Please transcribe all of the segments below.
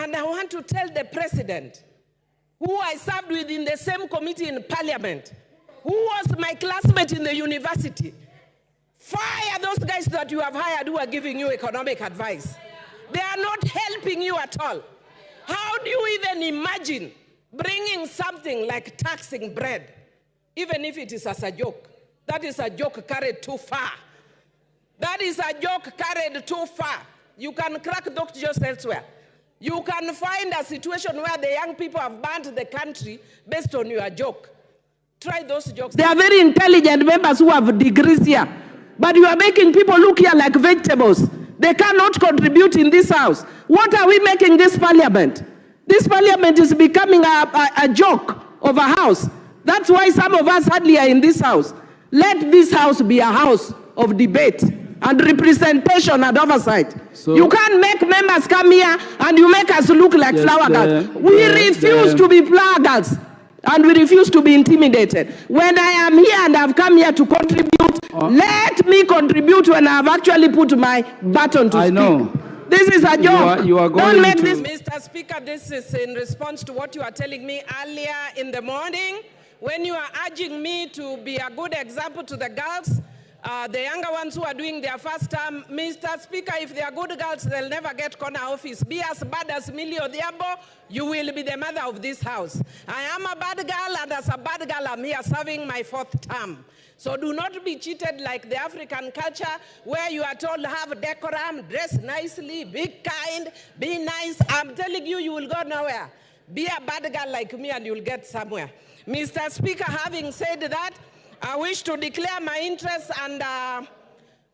And I want to tell the president, who I served with in the same committee in parliament, who was my classmate in the university, fire those guys that you have hired who are giving you economic advice. They are not helping you at all. How do you even imagine bringing something like taxing bread, even if it is as a joke? That is a joke carried too far. That is a joke carried too far. You can crack those jokes elsewhere. You can find a situation where the young people have banned the country based on your joke. Try those jokes. They are very intelligent members who have degrees here. But you are making people look here like vegetables. They cannot contribute in this house. What are we making this parliament? This parliament is becoming a joke of a house. That's why some of us hardly are in this house. Let this house be a house of debate and representation and oversight. So, you can't make members come here and you make us look like flower girls. We refuse to be flower girls. And we refuse to be intimidated. When I am here and I've come here to contribute, let me contribute when I've actually put my button to speak. I know. This is a joke. You are going Don't make this. Mr. Speaker, this is in response to what you are telling me earlier in the morning, when you are urging me to be a good example to the girls, the younger ones who are doing their first term. Mr. Speaker, if they are good girls, they'll never get corner office. Be as bad as Millie or Adhiambo, you will be the mother of this house. I am a bad girl, and as a bad girl, I'm here serving my 4th term. So do not be cheated like the African culture, where you are told have decorum, dress nicely, be kind, be nice. I'm telling you, you will go nowhere. Be a bad girl like me, and you'll get somewhere. Mr. Speaker, having said that, I wish to declare my interest under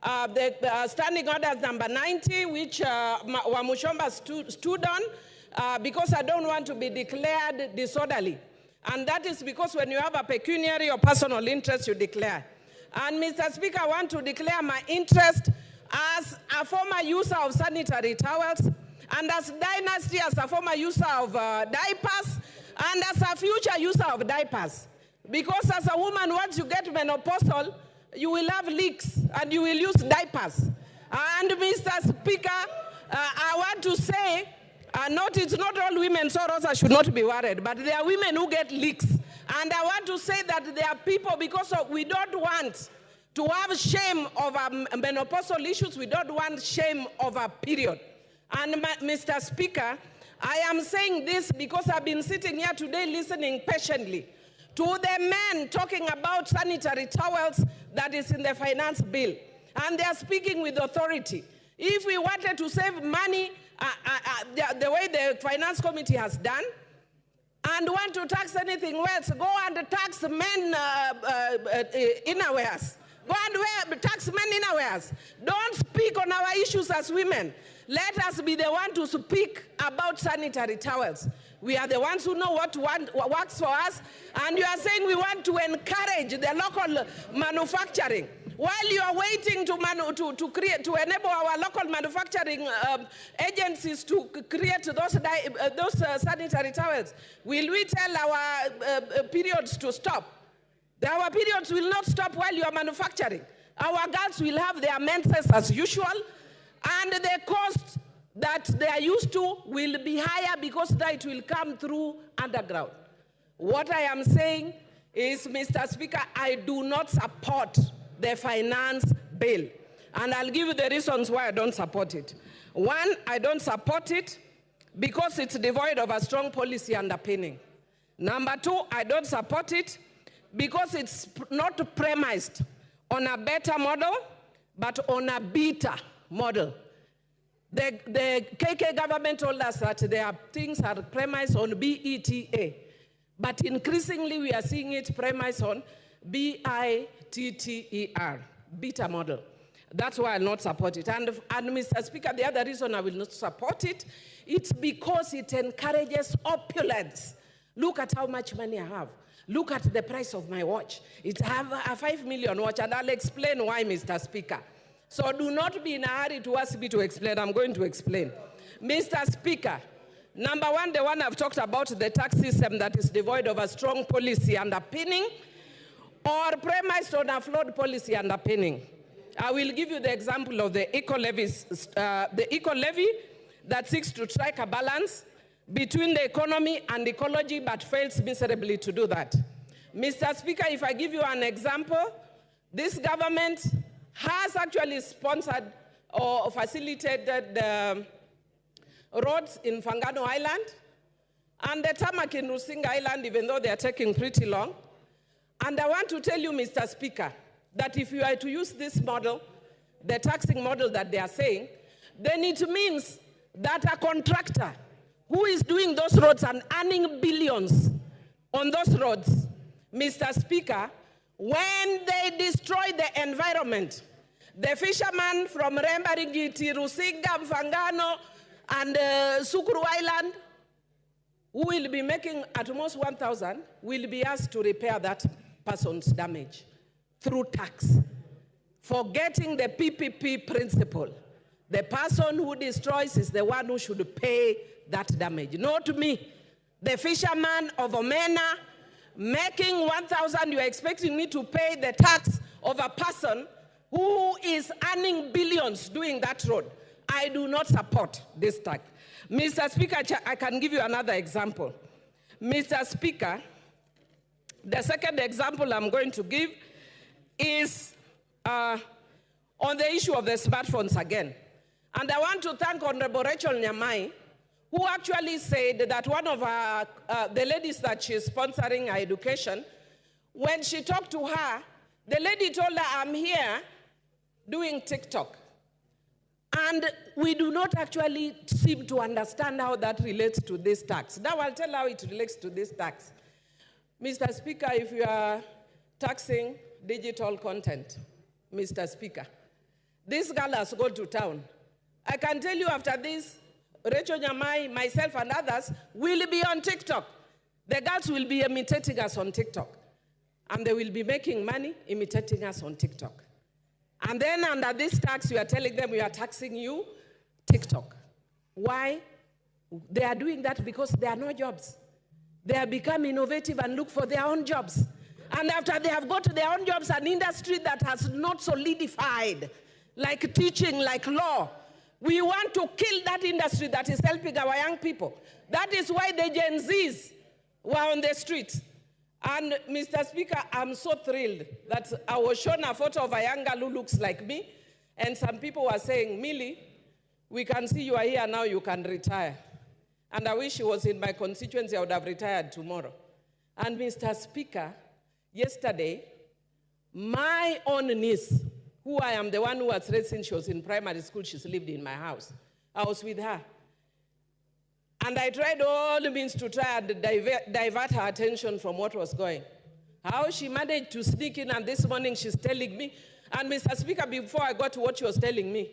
the standing orders number 90, which Wamuchomba stood on, because I don't want to be declared disorderly. And that is because when you have a pecuniary or personal interest, you declare. And Mr. Speaker, I want to declare my interest as a former user of sanitary towels, and as Dynasty as a former user of diapers, and as a future user of diapers. Because as a woman, once you get menopausal, you will have leaks and you will use diapers. And Mr. Speaker, I want to say, it's not all women, so Rosa should not be worried, but there are women who get leaks. And I want to say that there are people, because we don't want to have shame over menopausal issues, we don't want shame over period. And Mr. Speaker, I am saying this because I've been sitting here today listening patiently to the men talking about sanitary towels that is in the finance bill. And they are speaking with authority. If we wanted to save money, the way the finance committee has done, and want to tax anything else, go and tax men innerwears. Go and tax men innerwears. Don't speak on our issues as women. Let us be the one to speak about sanitary towels. We are the ones who know what works for us, and you are saying we want to encourage the local manufacturing. While you are waiting to enable our local manufacturing agencies to create those sanitary towels, will we tell our periods to stop? Our periods will not stop while you are manufacturing. Our girls will have their menses as usual, and the cost that they are used to will be higher because that will come through underground. What I am saying is, Mr. Speaker, I do not support the finance bill. And I'll give you the reasons why I don't support it. One, I don't support it because it's devoid of a strong policy underpinning. Number two, I don't support it because it's not premised on a better model, but on a beta model. The KK government told us that their things are premised on BETA, but increasingly we are seeing it premised on BITTER, beta model. That's why I'll not support it. And Mr. Speaker, the other reason I will not support it, it's because it encourages opulence. Look at how much money I have. Look at the price of my watch. It have a 5 million watch, and I'll explain why, Mr. Speaker. So do not be in a hurry to ask me to explain. I'm going to explain. Mr. Speaker, number one, the one I've talked about, the tax system that is devoid of a strong policy underpinning or premised on a flawed policy underpinning. I will give you the example of the eco levy that seeks to strike a balance between the economy and ecology, but fails miserably to do that. Mr. Speaker, if I give you an example, this government has actually sponsored or facilitated the roads in Fangano Island and the tarmac in Rusinga Island, even though they are taking pretty long. And I want to tell you, Mr. Speaker, that if you are to use this model, the taxing model that they are saying, then it means that a contractor who is doing those roads and earning billions on those roads, Mr. Speaker, when they destroy the environment, the fishermen from Rembaringiti, Rusinga, Mfangano, and Sukuru Island, who will be making at most 1,000, will be asked to repair that person's damage through tax, forgetting the PPP principle. The person who destroys is the one who should pay that damage, not me. The fisherman of Omena making 1,000, you are expecting me to pay the tax of a person who is earning billions doing that road. I do not support this tax. Mr. Speaker, I can give you another example. Mr. Speaker, the second example I'm going to give is on the issue of the smartphones again. And I want to thank Honorable Rachel Nyamai, who actually said that one of the ladies that she's sponsoring her education, when she talked to her, the lady told her, I'm here doing TikTok. And we do not actually seem to understand how that relates to this tax. Now I'll tell how it relates to this tax. Mr. Speaker, if you are taxing digital content, Mr. Speaker, this girl has gone to town. I can tell you after this, Rachel Nyamai, myself, and others will be on TikTok. The girls will be imitating us on TikTok. And they will be making money imitating us on TikTok. And then under this tax, you are telling them we are taxing you, TikTok. Why? They are doing that because there are no jobs. They have become innovative and look for their own jobs. And after they have got their own jobs, an industry that has not solidified, like teaching, like law, we want to kill that industry that is helping our young people. That is why the Gen Zs were on the streets. And Mr. Speaker, I'm so thrilled that I was shown a photo of a young girl who looks like me, and some people were saying, Millie, we can see you are here now, you can retire. And I wish she was in my constituency, I would have retired tomorrow. And Mr. Speaker, yesterday, my own niece, who I am the one who was raised since she was in primary school, she's lived in my house. I was with her. And I tried all the means to try and divert her attention from what was going. How she managed to sneak in, and this morning she's telling me, and Mr. Speaker, before I got to what she was telling me,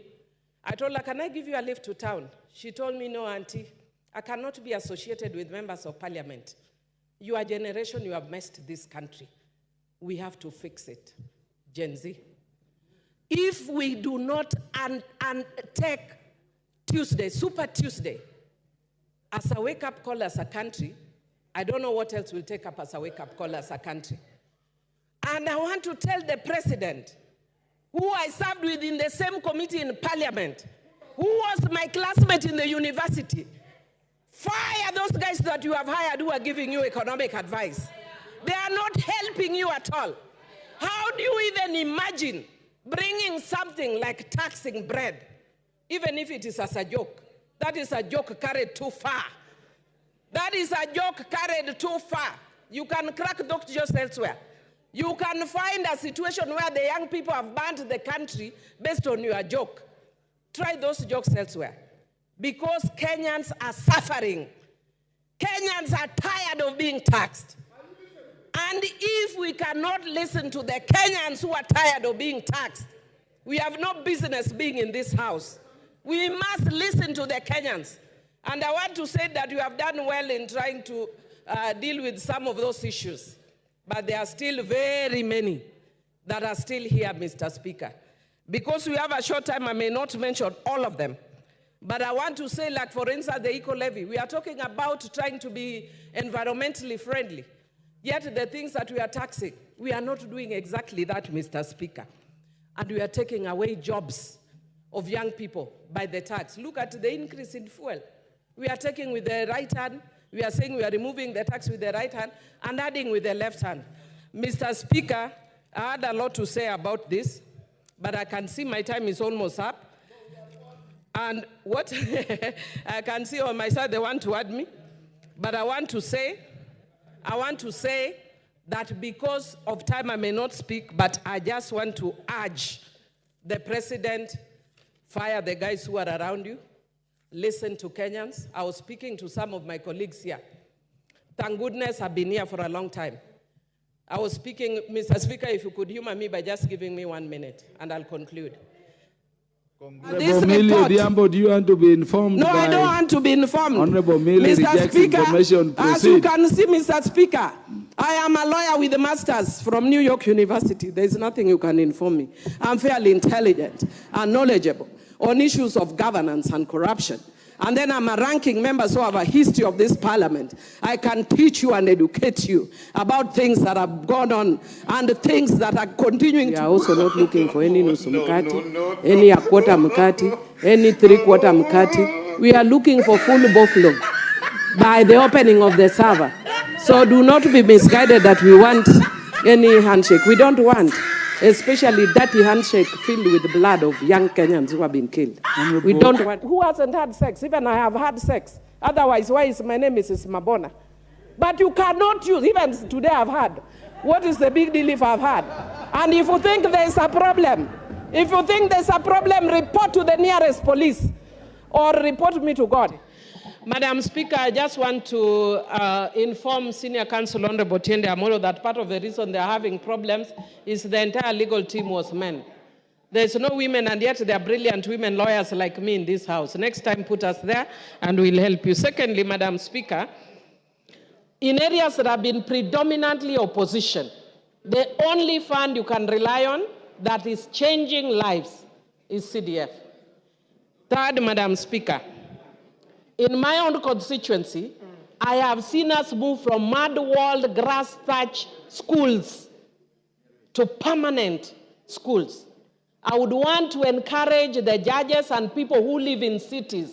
I told her, can I give you a lift to town? She told me, no, Auntie, I cannot be associated with members of parliament. Your generation, you have messed this country. We have to fix it. Gen Z. If we do not take Tuesday, Super Tuesday, as a wake-up call as a country, I don't know what else will take up as a wake-up call as a country. And I want to tell the president, who I served with in the same committee in parliament, who was my classmate in the university, fire those guys that you have hired who are giving you economic advice. They are not helping you at all. How do you even imagine bringing something like taxing bread, even if it is as a joke? That is a joke carried too far. That is a joke carried too far. You can crack those jokes elsewhere. You can find a situation where the young people have banned the country based on your joke. Try those jokes elsewhere. Because Kenyans are suffering. Kenyans are tired of being taxed. And if we cannot listen to the Kenyans who are tired of being taxed, we have no business being in this house. We must listen to the Kenyans. And I want to say that you have done well in trying to deal with some of those issues. But there are still very many that are still here, Mr. Speaker. Because we have a short time, I may not mention all of them. But I want to say, like, for instance, the eco-levy. We are talking about trying to be environmentally friendly. Yet the things that we are taxing, we are not doing exactly that, Mr. Speaker. And we are taking away jobs of young people by the tax. Look at the increase in fuel. We are taking with the right hand. We are saying we are removing the tax with the right hand and adding with the left hand. Mr. Speaker, I had a lot to say about this, but I can see my time is almost up. And what I can see on my side, they want to add me. But I want to say that because of time I may not speak, but I just want to urge the president, fire the guys who are around you, listen to Kenyans. I was speaking to some of my colleagues here. Thank goodness I've been here for a long time. I was speaking, Mr. Speaker, if you could humor me by just giving me 1 minute, and I'll conclude. Honorable Millie, Adhiambo, do you want to be informed? No, I don't want to be informed. Honorable Millie rejects information. As you can see, Mr. Speaker, I am a lawyer with a master's from New York University. There is nothing you can inform me. I'm fairly intelligent and knowledgeable on issues of governance and corruption. And then I'm a ranking member, so I have a history of this parliament. I can teach you and educate you about things that have gone on and things that are continuing. We are also not looking for any nusu mkati, any a quarter mkati, any 3/4 mkati. We are looking for full buffalo by the opening of the server. So do not be misguided that we want any handshake. We don't want, especially dirty handshake filled with blood of young Kenyans who have been killed. We don't want. Who hasn't had sex? Even I have had sex. Otherwise, why is my name Mrs. Mabona? But you cannot use, even today I've had. What is the big deal if I've had? And if you think there's a problem, report to the nearest police or report me to God. Madam Speaker, I just want to inform Senior Counsel Honorable Tiende Amolo that part of the reason they're having problems is the entire legal team was men. There's no women, and yet there are brilliant women lawyers like me in this house. Next time, put us there, and we'll help you. Secondly, Madam Speaker, in areas that have been predominantly opposition, the only fund you can rely on that is changing lives is CDF. Third, Madam Speaker, in my own constituency, I have seen us move from mud-walled, grass-thatched schools to permanent schools. I would want to encourage the judges and people who live in cities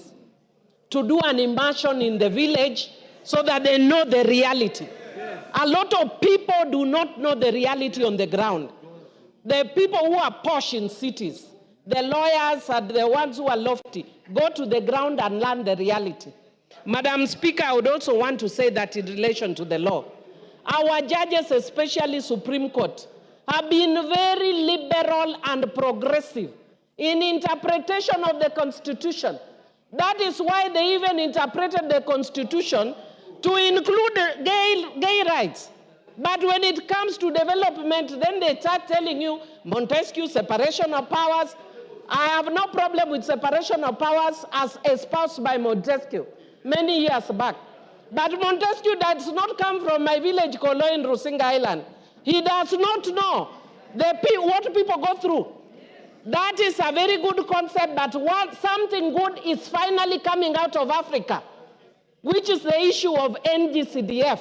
to do an immersion in the village so that they know the reality. A lot of people do not know the reality on the ground. The people who are posh in cities, the lawyers and the ones who are lofty, go to the ground and learn the reality. Madam Speaker, I would also want to say that in relation to the law, our judges, especially Supreme Court, have been very liberal and progressive in interpretation of the Constitution. That is why they even interpreted the Constitution to include gay rights. But when it comes to development, then they start telling you, Montesquieu, separation of powers. I have no problem with separation of powers as espoused by Montesquieu many years back. But Montesquieu does not come from my village, Kolo, in Rusinga Island. He does not know what people go through. That is a very good concept, but something good is finally coming out of Africa, which is the issue of NGCDF.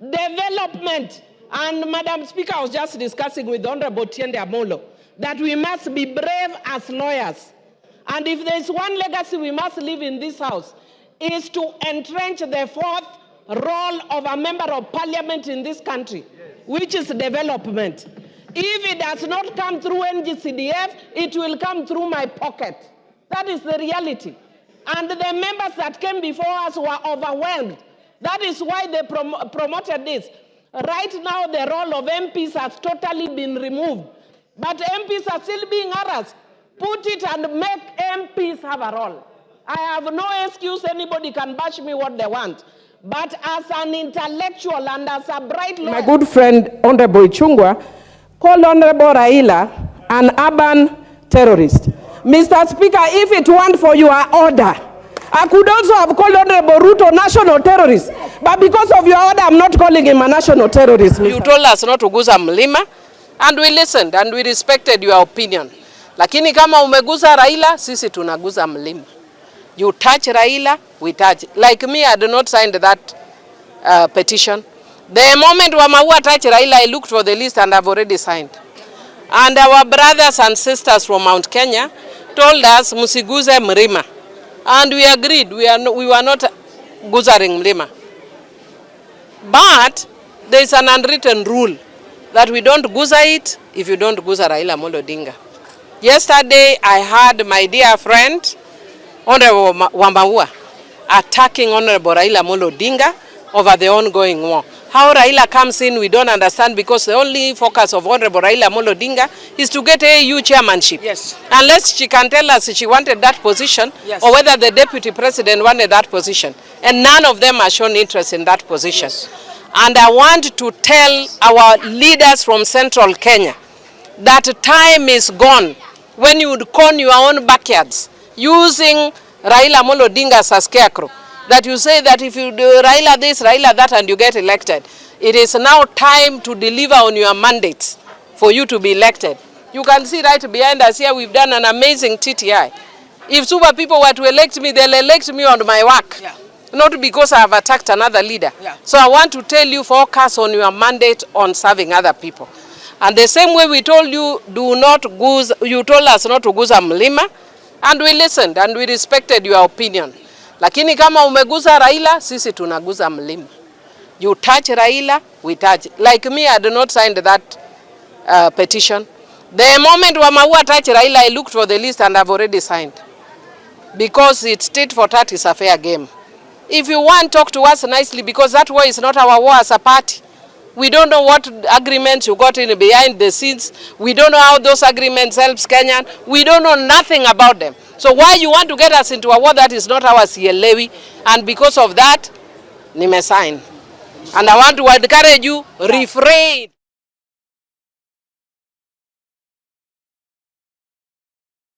Development. And Madam Speaker, I was just discussing with Honorable Tiende Amolo that we must be brave as lawyers. And if there is one legacy we must leave in this house, is to entrench the fourth role of a member of parliament in this country, which is development. If it does not come through NGCDF, it will come through my pocket. That is the reality. And the members that came before us were overwhelmed. That is why they promoted this. Right now, the role of MPs has totally been removed. But MPs are still being harassed. Put it and make MPs have a role. I have no excuse. Anybody can bash me what they want. But as an intellectual and as a bright lawyer, my good friend, Honorable Chungwa, called Honorable Raila an urban terrorist. Mr. Speaker, if it weren't for your order, I could also have called Honorable Ruto national terrorist. But because of your order, I'm not calling him a national terrorist. You told us not to guza mlima, and we listened and we respected your opinion. Lakini kama umeguza Raila, sisi tunaguza mlima. You touch Raila, we touch. Like me, I did not sign that petition. The moment Wamaua touched Raila, I looked for the list and I've already signed. And our brothers and sisters from Mount Kenya told us, musiguze mlima. And we agreed we were not guzaring Mlima. But there is an unwritten rule that we don't guza it if you don't guza Raila Amolo Odinga. Yesterday, I had my dear friend, Honorable Wambua, attacking Honorable Raila Amolo Odinga over the ongoing war. How Raila comes in, we don't understand, because the only focus of Honorable Raila Amolo Odinga is to get AU chairmanship. Yes. Unless she can tell us she wanted that position, yes, or whether the deputy president wanted that position. And none of them have shown interest in that position. Yes. And I want to tell our leaders from Central Kenya that time is gone when you would con your own backyards using Raila Amolo Odinga as a scarecrow. That you say that if you do Raila this, Raila that, and you get elected. It is now time to deliver on your mandates for you to be elected. You can see right behind us here, we've done an amazing TTI. If super people were to elect me, they'll elect me on my work. Yeah. Not because I have attacked another leader. Yeah. So I want to tell you, focus on your mandate on serving other people. And the same way we told you, do not goose, you told us not to guza Mlima, and we listened and we respected your opinion. Lakini kama umeguza Raila, sisi tunaguza Mlima. You touch Raila, we touch. Like me, I did not sign that petition. The moment Wamaua touched Raila, I looked for the list and I've already signed. Because it's tit for tat is a fair game. If you want, talk to us nicely, because that war is not our war as a party. We don't know what agreements you got in behind the scenes. We don't know how those agreements helps Kenyan. We don't know nothing about them. So why you want to get us into a war that is not ours, Lewi? And because of that, nime sign. And I want to encourage you, refrain.